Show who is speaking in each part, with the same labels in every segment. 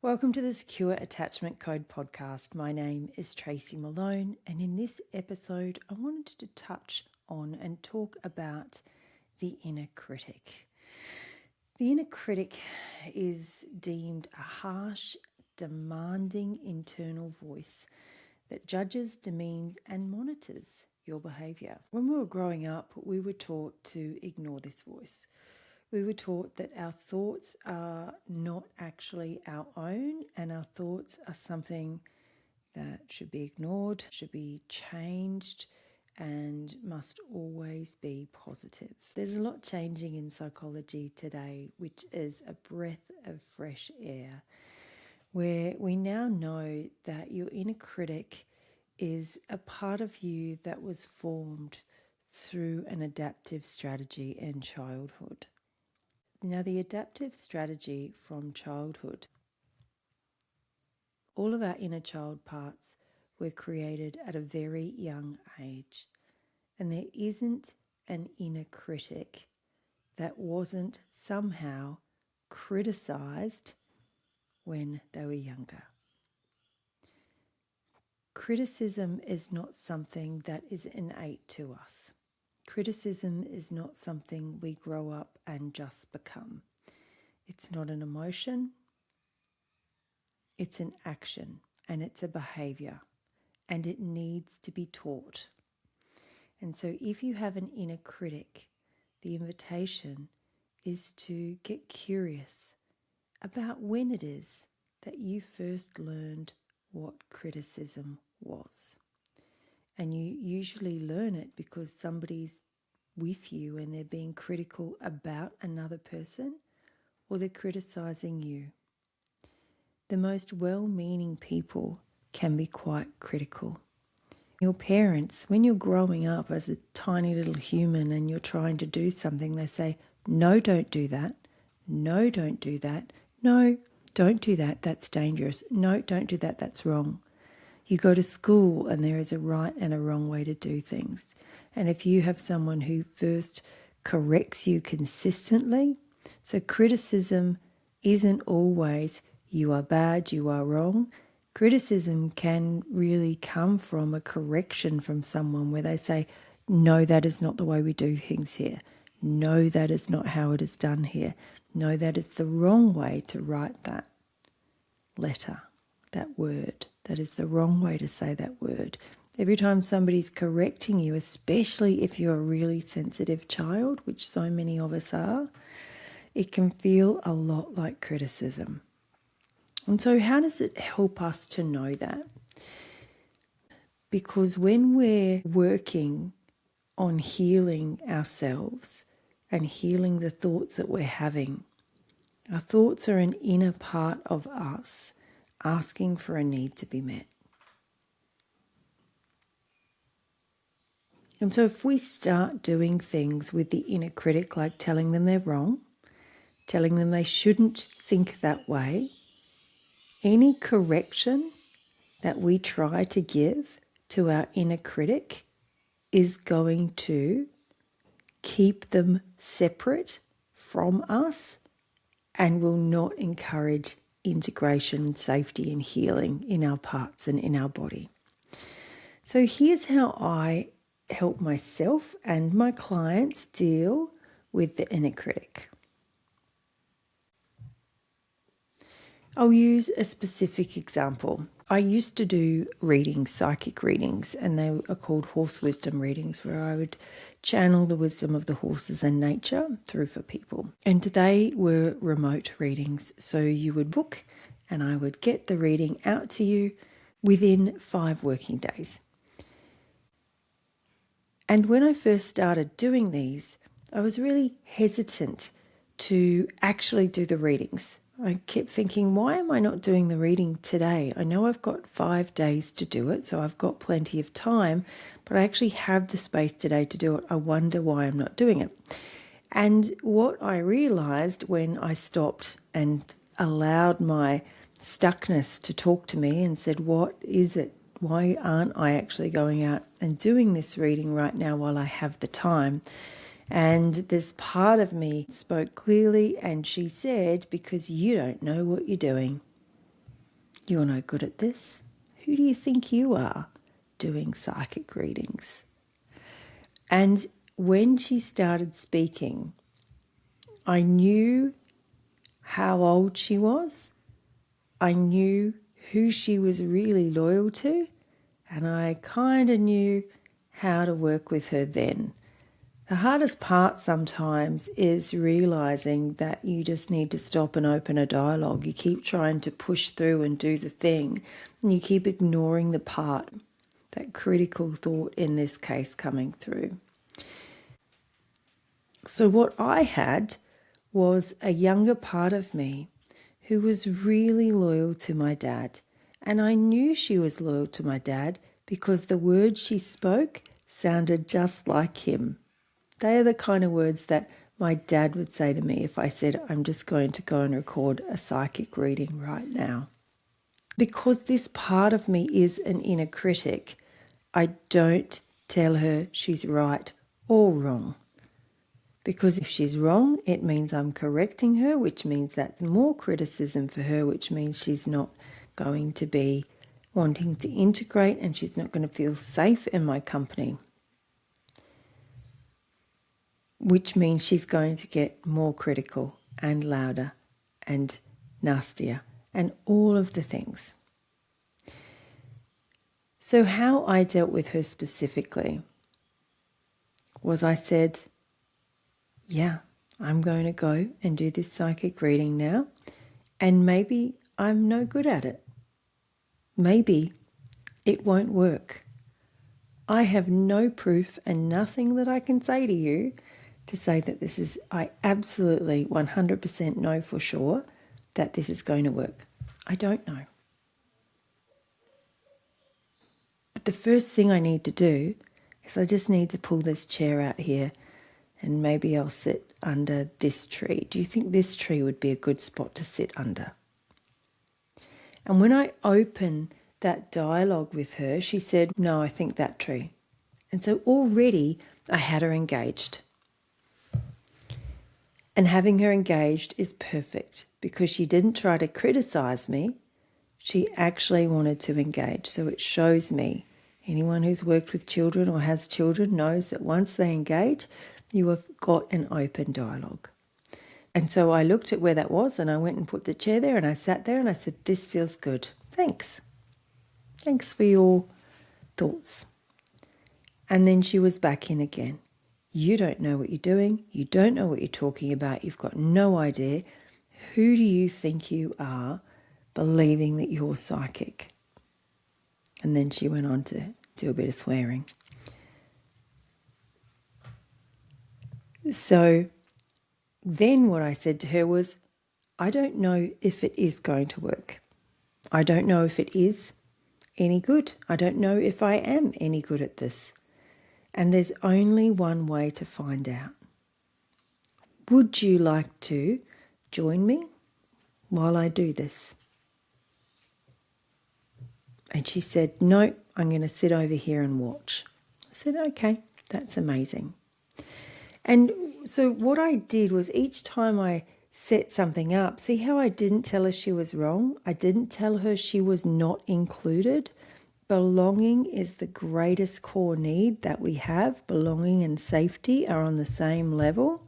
Speaker 1: Welcome to the Secure Attachment Code podcast. My name is Tracy Malone, and in this episode, I wanted to touch on and talk about the inner critic. The inner critic is deemed a harsh, demanding internal voice that judges, demeans, and monitors your behaviour. When we were growing up, we were taught to ignore this voice. We were taught that our thoughts are not actually our own, and our thoughts are something that should be ignored, should be changed, and must always be positive. There's a lot changing in psychology today, which is a breath of fresh air, where we now know that your inner critic is a part of you that was formed through an adaptive strategy in childhood. Now, the adaptive strategy from childhood, all of our inner child parts were created at a very young age, and there isn't an inner critic that wasn't somehow criticized when they were younger. Criticism is not something that is innate to us. Criticism is not something we grow up and just become. It's not an emotion, it's an action, and it's a behavior, and it needs to be taught. And so if you have an inner critic, the invitation is to get curious about when it is that you first learned what criticism was. And you usually learn it because somebody's with you and they're being critical about another person, or they're criticizing you. The most well-meaning people can be quite critical. Your parents, when you're growing up as a tiny little human and you're trying to do something, they say, no, don't do that. No, don't do that. No, don't do that. That's dangerous. No, don't do that. That's wrong. You go to school and there is a right and a wrong way to do things. And if you have someone who first corrects you consistently, so criticism isn't always you are bad, you are wrong. Criticism can really come from a correction from someone where they say, no, that is not the way we do things here. No, that is not how it is done here. No, that is the wrong way to write that letter, that word. That is the wrong way to say that word. Every time somebody's correcting you, especially if you're a really sensitive child, which so many of us are, it can feel a lot like criticism. And so how does it help us to know that? Because when we're working on healing ourselves and healing the thoughts that we're having, our thoughts are an inner part of us asking for a need to be met. And so if we start doing things with the inner critic, like telling them they're wrong, telling them they shouldn't think that way, any correction that we try to give to our inner critic is going to keep them separate from us and will not encourage integration, safety, and healing in our parts and in our body. So here's how I help myself and my clients deal with the inner critic. I'll use a specific example. I used to do readings, psychic readings, and they are called horse wisdom readings, where I would channel the wisdom of the horses and nature through for people. And they were remote readings, so you would book and I would get the reading out to you within 5 working days. And when I first started doing these, I was really hesitant to actually do the readings. I kept thinking, why am I not doing the reading today? I know I've got 5 days to do it, so I've got plenty of time, but I actually have the space today to do it. I wonder why I'm not doing it. And what I realized when I stopped and allowed my stuckness to talk to me and said, what is it? Why aren't I actually going out and doing this reading right now while I have the time? And this part of me spoke clearly, and she said, because you don't know what you're doing. You're no good at this. Who do you think you are doing psychic readings? And when she started speaking, I knew how old she was. I knew who she was really loyal to, and I kind of knew how to work with her then. The hardest part sometimes is realizing that you just need to stop and open a dialogue. You keep trying to push through and do the thing, and you keep ignoring the part, that critical thought in this case coming through. So what I had was a younger part of me who was really loyal to my dad. And I knew she was loyal to my dad because the words she spoke sounded just like him. They are the kind of words that my dad would say to me if I said, I'm just going to go and record a psychic reading right now. Because this part of me is an inner critic, I don't tell her she's right or wrong. Because if she's wrong, it means I'm correcting her, which means that's more criticism for her, which means she's not going to be wanting to integrate and she's not going to feel safe in my company. Which means she's going to get more critical and louder and nastier and all of the things. So how I dealt with her specifically was I said, yeah, I'm going to go and do this psychic reading now, and maybe I'm no good at it. Maybe it won't work. I have no proof and nothing that I can say to you to say that this is, I absolutely 100% know for sure that this is going to work. I don't know. But the first thing I need to do is I just need to pull this chair out here and maybe I'll sit under this tree. Do you think this tree would be a good spot to sit under? And when I opened that dialogue with her, she said, no, I think that tree. And so already I had her engaged. And having her engaged is perfect because she didn't try to criticize me. She actually wanted to engage. So it shows me, anyone who's worked with children or has children knows that once they engage, you have got an open dialogue. And so I looked at where that was and I went and put the chair there and I sat there and I said, this feels good. Thanks. Thanks for your thoughts. And then she was back in again. You don't know what you're doing. You don't know what you're talking about. You've got no idea. Who do you think you are believing that you're psychic? And then she went on to do a bit of swearing. So then what I said to her was, I don't know if it is going to work. I don't know if it is any good. I don't know if I am any good at this. And there's only one way to find out. Would you like to join me while I do this? And she said, no, I'm going to sit over here and watch. I said, okay, that's amazing. And so what I did was each time I set something up, see how I didn't tell her she was wrong? I didn't tell her she was not included. Belonging is the greatest core need that we have. Belonging and safety are on the same level.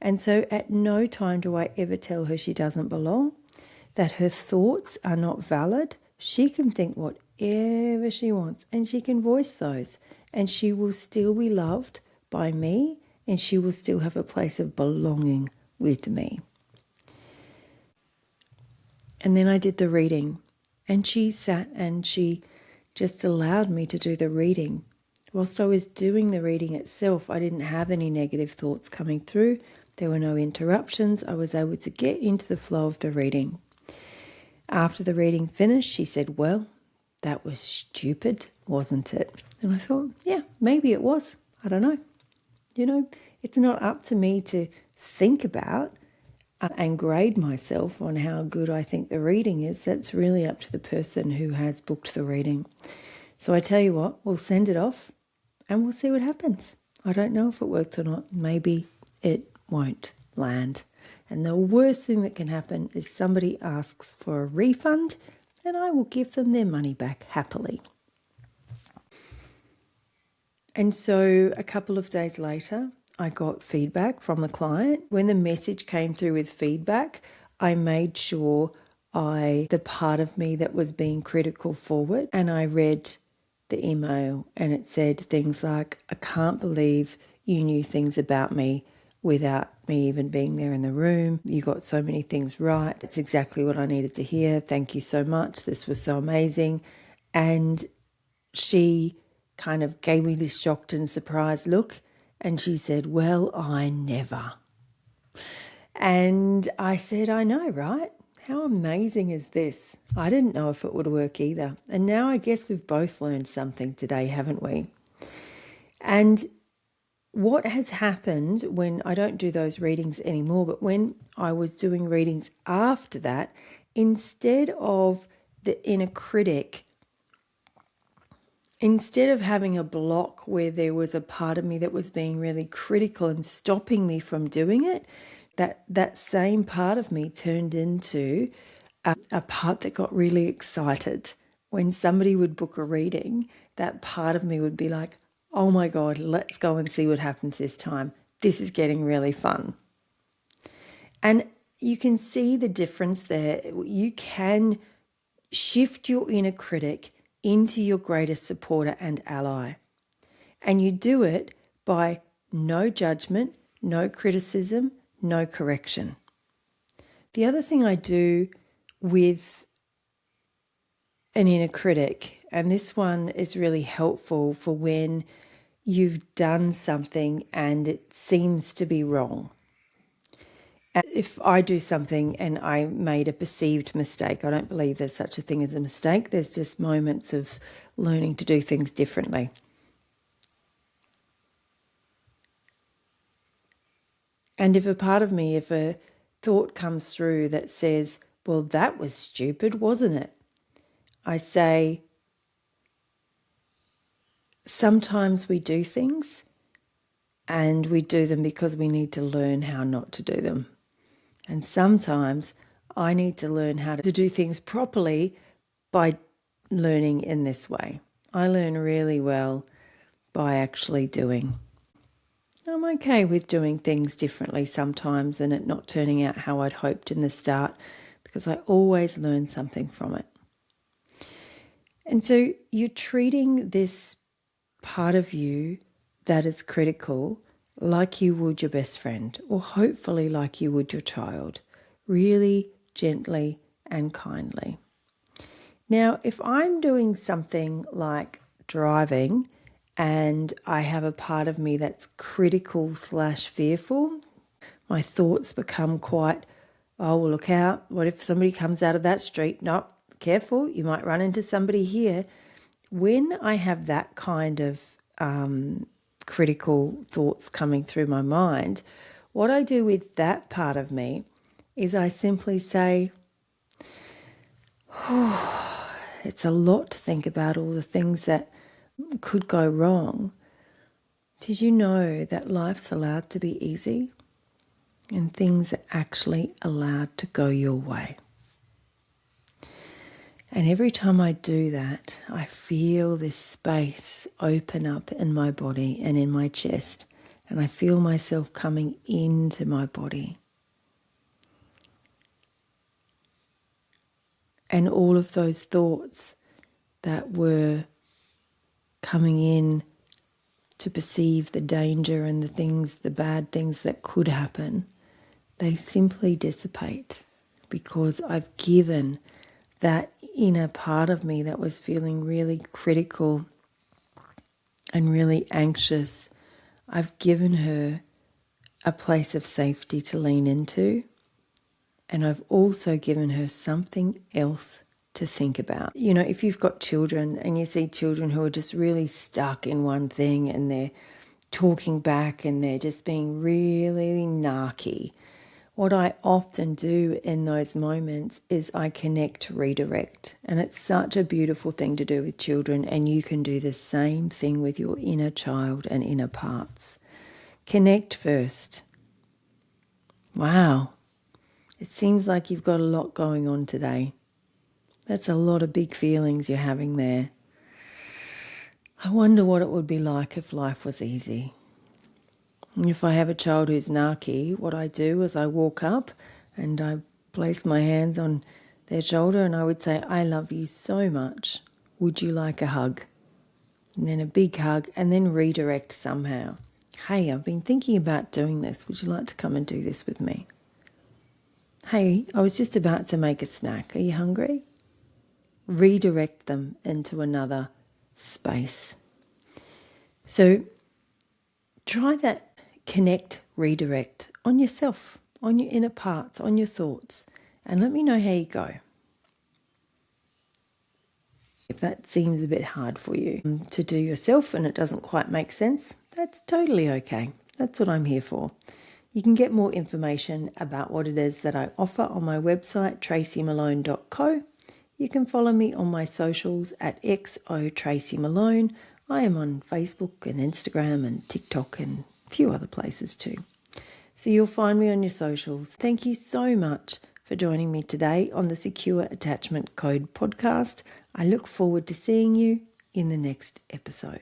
Speaker 1: And so at no time do I ever tell her she doesn't belong, that her thoughts are not valid. She can think whatever she wants and she can voice those and she will still be loved by me and she will still have a place of belonging with me. And then I did the reading and she sat and she just allowed me to do the reading. Whilst I was doing the reading itself, I didn't have any negative thoughts coming through. There were no interruptions. I was able to get into the flow of the reading. After the reading finished, she said, well, that was stupid, wasn't it? And I thought, yeah, maybe it was. I don't know. You know, it's not up to me to think about and grade myself on how good I think the reading is. That's really up to the person who has booked the reading. So I tell you what, we'll send it off and we'll see what happens. I don't know if it worked or not. Maybe it won't land. And the worst thing that can happen is somebody asks for a refund and I will give them their money back happily. And so a couple of days later, I got feedback from the client. When the message came through with feedback, I made sure the part of me that was being critical forward, and I read the email, and it said things like, I can't believe you knew things about me without me even being there in the room. You got so many things right. It's exactly what I needed to hear. Thank you so much. This was so amazing. And she kind of gave me this shocked and surprised look, and she said, well, I never. And I said, I know, right? How amazing is this? I didn't know if it would work either. And now I guess we've both learned something today, haven't we? And what has happened when I don't do those readings anymore, but when I was doing readings after that, instead of the inner critic, instead of having a block where there was a part of me that was being really critical and stopping me from doing it, that same part of me turned into a part that got really excited. When somebody would book a reading, that part of me would be like, oh my God, let's go and see what happens this time. This is getting really fun. And you can see the difference there. You can shift your inner critic into your greatest supporter and ally. And you do it by no judgment, no criticism, no correction. The other thing I do with an inner critic, and this one is really helpful for when you've done something and it seems to be wrong. If I do something and I made a perceived mistake, I don't believe there's such a thing as a mistake. There's just moments of learning to do things differently. And if a part of me, if a thought comes through that says, well, that was stupid, wasn't it? I say, sometimes we do things and we do them because we need to learn how not to do them. And sometimes I need to learn how to do things properly by learning in this way. I learn really well by actually doing. I'm okay with doing things differently sometimes and it not turning out how I'd hoped in the start, because I always learn something from it. And so you're treating this part of you that is critical like you would your best friend, or hopefully like you would your child, really gently and kindly. Now, if I'm doing something like driving and I have a part of me that's critical / fearful, my thoughts become quite, oh, well, look out. What if somebody comes out of that street? No, careful, you might run into somebody here. When I have that kind of critical thoughts coming through my mind, what I do with that part of me is I simply say, oh, it's a lot to think about all the things that could go wrong. Did you know that life's allowed to be easy and things are actually allowed to go your way? And every time I do that, I feel this space open up in my body and in my chest, and I feel myself coming into my body. And all of those thoughts that were coming in to perceive the danger and the things, the bad things that could happen, they simply dissipate because I've given that inner part of me that was feeling really critical and really anxious, I've given her a place of safety to lean into, and I've also given her something else to think about. You know, if you've got children and you see children who are just really stuck in one thing and they're talking back and they're just being really narky, what I often do in those moments is I connect, redirect. And it's such a beautiful thing to do with children, and you can do the same thing with your inner child and inner parts. Connect first. Wow. It seems like you've got a lot going on today. That's a lot of big feelings you're having there. I wonder what it would be like if life was easy. If I have a child who's narky, what I do is I walk up and I place my hands on their shoulder and I would say, I love you so much. Would you like a hug? And then a big hug and then redirect somehow. Hey, I've been thinking about doing this. Would you like to come and do this with me? Hey, I was just about to make a snack. Are you hungry? Redirect them into another space. So try that connect, redirect on yourself, on your inner parts, on your thoughts, and let me know how you go. If that seems a bit hard for you to do yourself and it doesn't quite make sense, that's totally okay. That's what I'm here for. You can get more information about what it is that I offer on my website, tracymalone.co. You can follow me on my socials at XOTracyMalone. I am on Facebook and Instagram and TikTok and a few other places too. So you'll find me on your socials. Thank you so much for joining me today on the Secure Attachment Code podcast. I look forward to seeing you in the next episode.